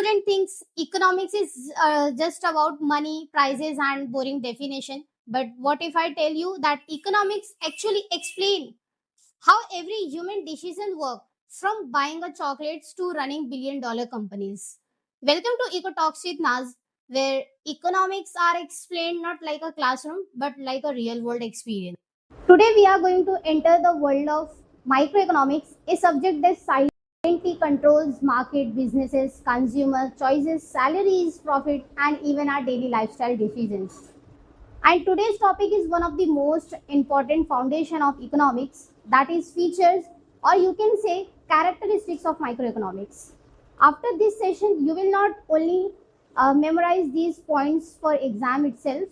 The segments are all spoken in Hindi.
student thinks economics is just about money, prices, and boring definition. But what if I tell you that economics actually explain how every human decision work, from buying a chocolates to running billion-dollar companies? Welcome to Eco Talks with Naz, where economics are explained not like a classroom but like a real world experience. Today we are going to enter the world of microeconomics, a subject that silently controls market, businesses, consumer choices, salaries, profit, and even our daily lifestyle decisions. And today's topic is one of the most important foundation of economics, that is features, or you can say characteristics of microeconomics. After this session, you will not only memorize these points for exam itself,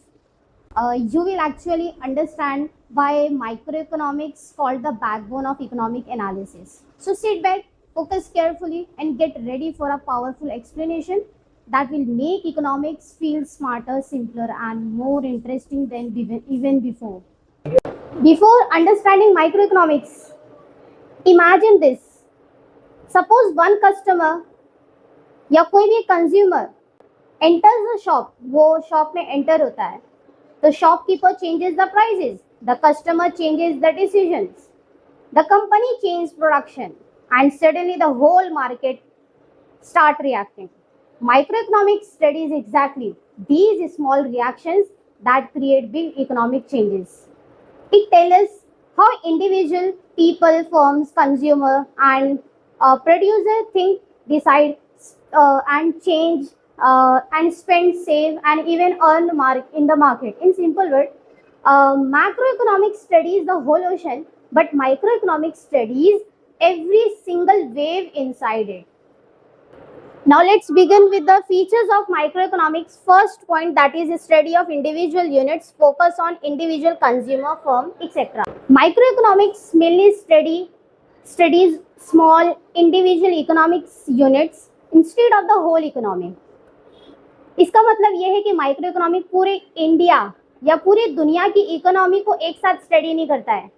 you will actually understand why microeconomics called the backbone of economic analysis. So sit back, focus carefully, and get ready for a powerful explanation that will make economics feel smarter, simpler, and more interesting than even before. Before understanding microeconomics, imagine this. Suppose one customer या कोई भी कंज्यूमर enters the shop, वो शॉप में एंटर होता है. The shopkeeper changes the prices. The customer changes the decisions. The company changes production. And suddenly the whole market start reacting. Microeconomics studies exactly these small reactions that create big economic changes. It tells us how individual people, firms, consumer, and producer think, decide, and change, and spend, save, and even earn in the market. In simple words, macroeconomics studies the whole ocean, but microeconomics studies every single wave inside it. Now let's begin with the features of microeconomics. First point, that is a study of individual units, focus on individual consumer, firm, etc. Microeconomics mainly studies small individual economics units instead of the whole economy. इसका मतलब यह है कि माइक्रो इकोनॉमिक पूरे इंडिया या पूरी दुनिया की इकोनॉमी को एक साथ स्टडी नहीं करता है,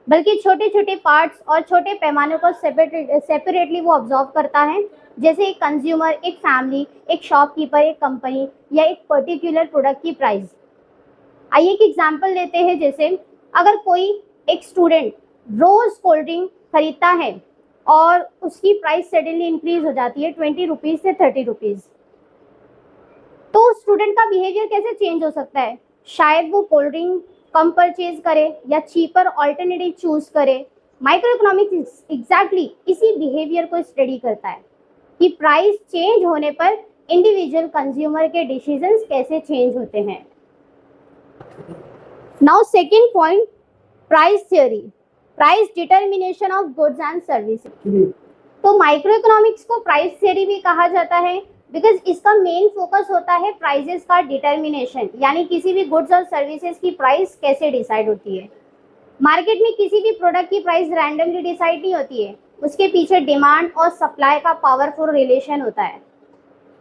बल्कि छोटे छोटे पार्ट्स और छोटे पैमानों को सेपरेटली वो ऑब्जर्व करता है. जैसे एक कंज्यूमर, एक फैमिली, एक शॉपकीपर, एक कंपनी या एक पर्टिकुलर प्रोडक्ट की प्राइस. आइए एक एग्जांपल लेते हैं. जैसे अगर कोई एक स्टूडेंट रोज कोल्ड ड्रिंक खरीदता है और उसकी प्राइस सडनली इंक्रीज हो जाती है 20 रुपीज से 30 रुपीज, तो स्टूडेंट का बिहेवियर कैसे चेंज हो सकता है? शायद वो कोल्ड ड्रिंक कम परचेज करे या चीपर ऑल्टरनेटिव चूज करे. माइक्रो इकोनॉमिक्स एग्जैक्टली इसी बिहेवियर को स्टडी करता है कि प्राइस चेंज होने पर इंडिविजुअल कंज्यूमर के डिसीजंस कैसे चेंज होते हैं. Now second point, price theory, price determination of goods and services. तो माइक्रो इकोनॉमिक्स को प्राइस थ्योरी भी कहा जाता है बिकॉज इसका मेन फोकस होता है प्राइसेस का डिटर्मिनेशन, यानी किसी भी गुड्स और सर्विसेज की प्राइस कैसे डिसाइड होती है. मार्केट में किसी भी प्रोडक्ट की प्राइस रैंडमली डिसाइड नहीं होती है, उसके पीछे डिमांड और सप्लाई का पावरफुल रिलेशन होता है.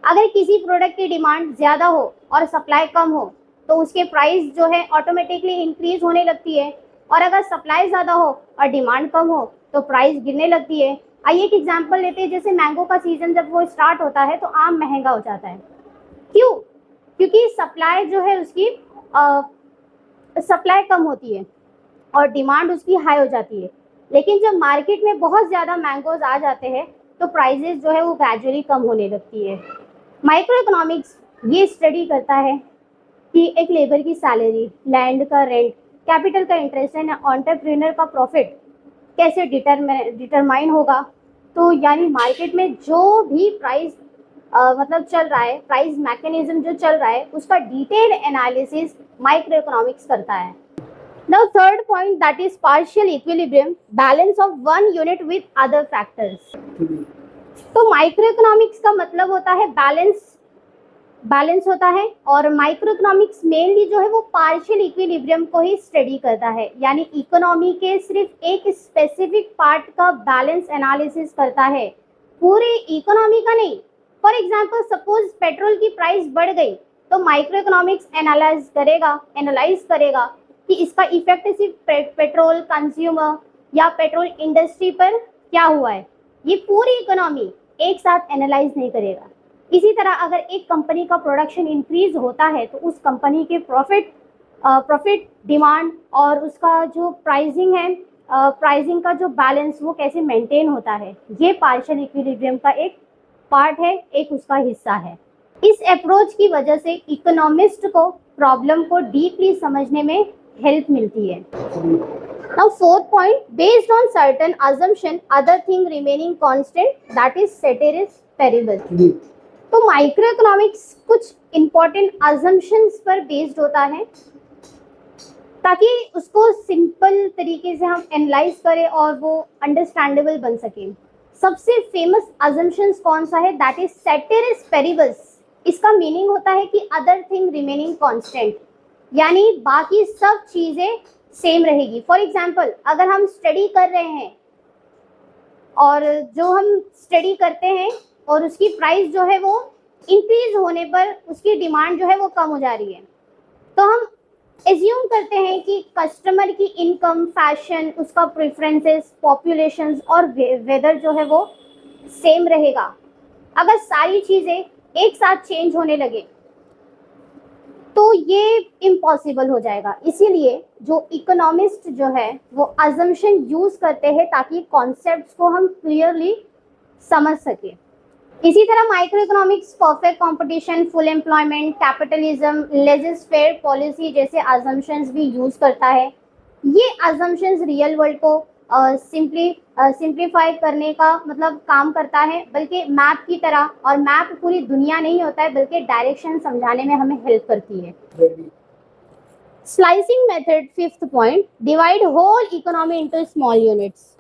अगर किसी प्रोडक्ट की डिमांड ज़्यादा हो और सप्लाई कम हो तो उसके प्राइस जो है ऑटोमेटिकली इंक्रीज होने लगती है, और अगर सप्लाई ज़्यादा हो और डिमांड कम हो तो प्राइस गिरने लगती है. आइए एक एग्जांपल लेते हैं. जैसे मैंगो का सीजन जब वो स्टार्ट होता है तो आम महंगा हो जाता है. क्यों? क्योंकि सप्लाई जो है उसकी सप्लाई कम होती है और डिमांड उसकी हाई हो जाती है. लेकिन जब मार्केट में बहुत ज़्यादा मैंगोज आ जाते हैं तो प्राइजेस जो है वो ग्रेजुअली कम होने लगती है. माइक्रो इकोनॉमिक्स ये स्टडी करता है कि एक लेबर की सैलरी, लैंड का रेंट, कैपिटल का इंटरेस्ट एंड एंटरप्रेन्योर का प्रॉफिट कैसे डिटरमाइन होगा. तो यानी मार्केट में जो भी प्राइस मतलब चल रहा है, प्राइस मैकेनिज्म जो चल रहा है, उसका डिटेल एनालिसिस माइक्रो इकोनॉमिक्स करता है. Now third point, that is partial equilibrium, balance of one unit with other factors. तो माइक्रो इकोनॉमिक्स का मतलब होता है बैलेंस होता है, और माइक्रो इकोनॉमिक्स मेनली जो है वो पार्शियल इक्विलिब्रियम को ही स्टडी करता है, यानी इकोनॉमी के सिर्फ एक स्पेसिफिक पार्ट का बैलेंस एनालिसिस करता है, पूरे इकोनॉमी का नहीं. फॉर एग्जांपल सपोज पेट्रोल की प्राइस बढ़ गई तो माइक्रो इकोनॉमिक्स एनालाइज करेगा कि इसका इफेक्ट सिर्फ पेट्रोल कंज्यूमर या पेट्रोल इंडस्ट्री पर क्या हुआ है. ये पूरी इकोनॉमी एक साथ एनालाइज नहीं करेगा. इसी तरह अगर एक कंपनी का प्रोडक्शन इंक्रीज होता है तो उस कंपनी के प्रॉफिट डिमांड और उसका जो प्राइसिंग है, प्राइसिंग का जो बैलेंस वो कैसे मेंटेन होता है, ये पार्शियल इक्विलिब्रियम का एक पार्ट है, एक उसका हिस्सा है। इस अप्रोच की वजह से इकोनॉमिस्ट को प्रॉब्लम को डीपली समझने में हेल्प मिलती है। Now fourth point, based on certain assumption, other thing remaining constant, that is ceteris paribus। तो माइक्रो इकोनॉमिक्स कुछ इंपॉर्टेंट अजम्पशंस पर बेस्ड होता है ताकि उसको सिंपल तरीके से हम एनालाइज करें और वो अंडरस्टैंडेबल बन सके। सबसे फेमस अजम्पशंस कौन सा है, दैट इज सेटेरिस पेरिबस। इसका मीनिंग होता है कि अदर थिंग रिमेनिंग कांस्टेंट, यानी बाकी सब चीजें सेम रहेगी। फॉर एग्जांपल, अगर हम स्टडी कर रहे हैं और जो हम स्टडी करते हैं और उसकी प्राइस जो है वो इंक्रीज होने पर उसकी डिमांड जो है वो कम हो जा रही है, तो हम एज्यूम करते हैं कि कस्टमर की इनकम, फैशन, उसका प्रेफरेंसेस, पॉपुलेशंस और वेदर जो है वो सेम रहेगा। अगर सारी चीज़ें एक साथ चेंज होने लगे तो ये इम्पॉसिबल हो जाएगा। इसीलिए जो इकोनॉमिस्ट जो है वो अजम्पशन यूज करते हैं ताकि कॉन्सेप्ट्स को हम क्लियरली समझ सके। इसी तरह micro economics perfect competition, full employment, capitalism, laissez faire policy जैसे अजम्पशंस भी यूज करता है। ये अजम्पशंस रियल वर्ल्ड को सिंप्लीफाई करने का मतलब काम करता है, बल्कि मैप की तरह, और मैप पूरी दुनिया नहीं होता है बल्कि डायरेक्शन समझाने में हमें हेल्प करती है। Slicing method, fifth point, divide whole economy into small units.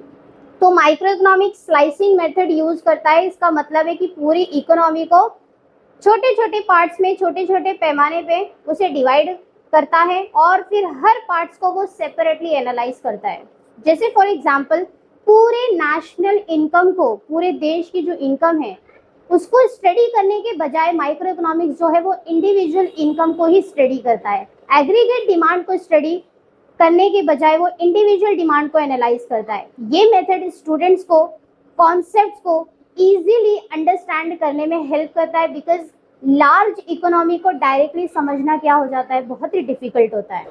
तो micro economics slicing method use करता है। इसका मतलब है कि पूरी इकोनॉमी को छोटे छोटे पार्ट्स में, छोटे छोटे पैमाने पे उसे डिवाइड करता है और फिर हर पार्ट्स को वो सेपरेटली एनालाइज करता है। जैसे फॉर एग्जांपल, पूरे नेशनल इनकम को, पूरे देश की जो इनकम है उसको स्टडी करने के बजाय माइक्रो इकोनॉमिक्स जो है वो इंडिविजुअल इनकम को ही स्टडी करता है। एग्रीगेट डिमांड को स्टडी करने के बजाय वो इंडिविजुअल डिमांड को एनालाइज करता है। ये मेथड स्टूडेंट्स को कॉन्सेप्ट्स को इजीली अंडरस्टैंड करने में हेल्प करता है, बिकॉज लार्ज इकोनॉमी को डायरेक्टली समझना क्या हो जाता है, बहुत ही डिफिकल्ट होता है।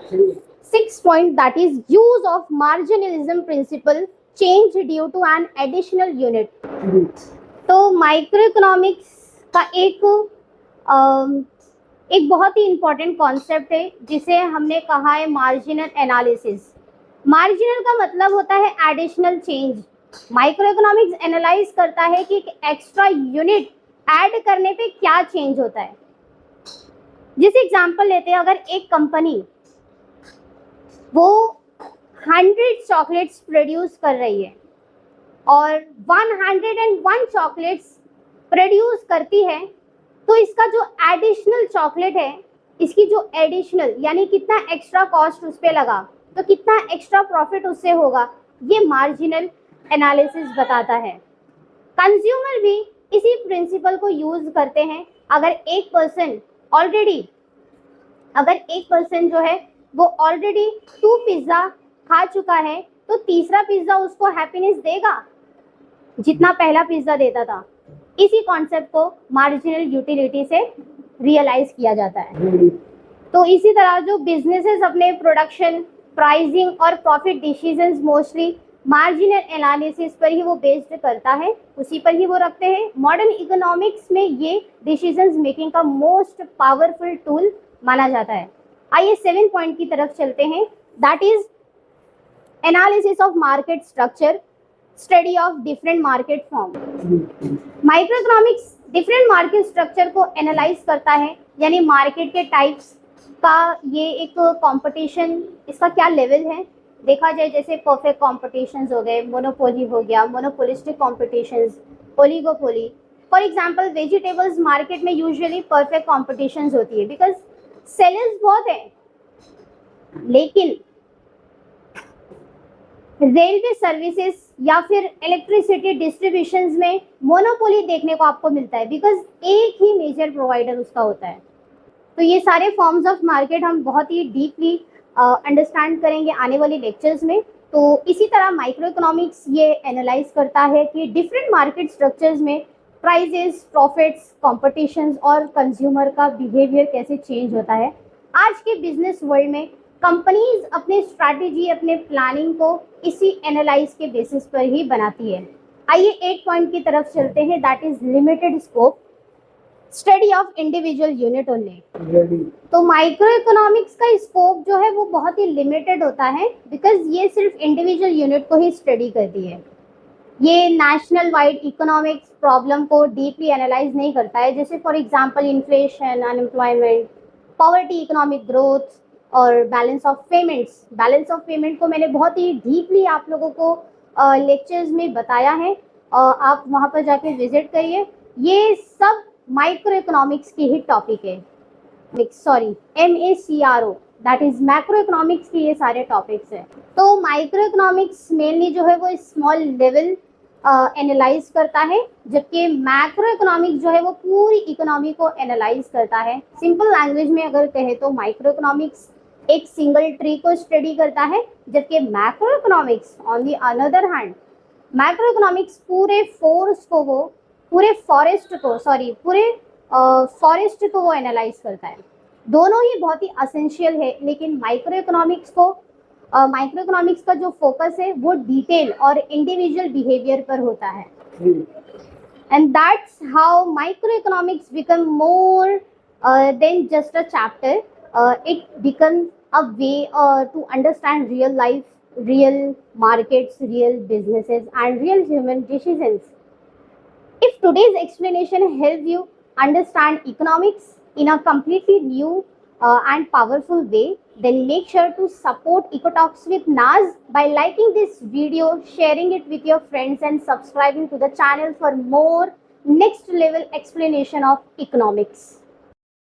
Six point, that is use of marginalism principle, change due to an additional unit. तो माइक्रो इकोनॉमिक्स का एक बहुत ही इंपॉर्टेंट कॉन्सेप्ट है जिसे हमने कहा है मार्जिनल एनालिसिस। मार्जिनल का मतलब होता है additional change. Micro economics analyse करता है कि एक्स्ट्रा यूनिट ऐड करने पे क्या चेंज होता है। जिस एग्जांपल लेते हैं, अगर एक कंपनी वो 100 चॉकलेट्स प्रोड्यूस कर रही है और 101 चॉकलेट्स प्रोड्यूस करती है, तो इसका जो एडिशनल चॉकलेट है, इसकी जो एडिशनल यानी कितना एक्स्ट्रा कॉस्ट उस पर लगा, तो कितना एक्स्ट्रा प्रॉफिट उससे होगा, ये मार्जिनल एनालिसिस बताता है। कंज्यूमर भी इसी प्रिंसिपल को यूज करते हैं। अगर एक पर्सन जो है वो ऑलरेडी 2 पिज्जा खा चुका है, तो तीसरा पिज्जा उसको हैप्पीनेस देगा जितना पहला पिज्जा देता था। इसी कॉन्सेप्ट को मार्जिनल यूटिलिटी से रियलाइज किया जाता है। तो इसी तरह जो बिजनेसेस अपने प्रोडक्शन, प्राइसिंग और profit decisions mostly marginal analysis पर ही वो बेस्ड करता है, उसी पर ही वो रखते हैं। मॉडर्न इकोनॉमिक्स में ये डिसीजंस मेकिंग का मोस्ट पावरफुल टूल माना जाता है। आइए 7 पॉइंट की तरफ चलते हैं, that is analysis of market structure, study of different market form. Micro economics different market structure को एनालाइज करता है, यानी मार्केट के टाइप्स का ये एक कंपटीशन, इसका क्या लेवल है देखा जाए। जैसे परफेक्ट कॉम्पिटिशन्स हो गए, मोनोपोली हो गया, monopolistic competitions, oligopoly. For example, vegetables market में यूजुअली परफेक्ट कॉम्पिटिशन्स होती है बिकॉज सेलर्स बहुत है, लेकिन रेलवे सर्विसेज या फिर इलेक्ट्रिसिटी डिस्ट्रीब्यूशंस में मोनोपोली देखने को आपको मिलता है बिकॉज एक ही मेजर प्रोवाइडर उसका होता है। तो ये सारे फॉर्म्स ऑफ मार्केट हम बहुत ही डीपली अंडरस्टैंड करेंगे आने वाले लेक्चर्स में। तो इसी तरह माइक्रो इकोनॉमिक्स ये एनालाइज करता है कि डिफरेंट मार्केट स्ट्रक्चर्स में प्राइजेस, प्रॉफिट्स, कॉम्पिटिशन्स और कंज्यूमर का बिहेवियर कैसे चेंज होता है। आज के बिजनेस वर्ल्ड में कंपनीज अपने स्ट्रैटेजी, अपने प्लानिंग को इसी एनालाइज के बेसिस पर ही बनाती है। आइए 8 पॉइंट की तरफ चलते हैं, that is limited scope, study of individual unit only. तो माइक्रो इकोनॉमिक्स का स्कोप जो है वो बहुत ही लिमिटेड होता है, बिकॉज ये सिर्फ इंडिविजुअल यूनिट को ही स्टडी करती है। ये नेशनल वाइड इकोनॉमिक्स प्रॉब्लम को डीपली एनालाइज नहीं करता है, जैसे for example inflation, unemployment, poverty, economic growth और balance of payments. Balance of payment को मैंने बहुत ही डीपली आप लोगों को लेक्चर्स में बताया है, आप वहाँ पर जाके विजिट करिए। ये सब माइक्रो इकोनॉमिक्स की ही टॉपिक है, sorry MACRO, that is macro economics की ये सारे टॉपिक्स हैं। तो माइक्रो इकोनॉमिक्स मेनली जो है वो स्मॉल लेवल एनालाइज करता है, जबकि मैक्रो इकोनॉमिक्स जो है वो पूरी इकोनॉमी को एनालाइज करता है। सिंपल लैंग्वेज में अगर कहे तो माइक्रो इकोनॉमिक्स एक सिंगल ट्री को स्टडी करता है, जबकि macro economics on the another hand, macro economics पूरे फोर्स को वो पूरे फॉरेस्ट को वो एनालाइज करता है। दोनों ही बहुत ही असेंशियल है, लेकिन माइक्रो इकोनॉमिक्स का जो फोकस है वो डिटेल और इंडिविजुअल बिहेवियर पर होता है। And that's how microeconomics become more than just a chapter, it becomes a way to understand real life, real markets, real businesses, and real human decisions. If today's explanation helps you understand economics in a completely new and powerful way, then make sure to support EcoTalks with Naz by liking this video, sharing it with your friends, and subscribing to the channel for more next level explanation of economics.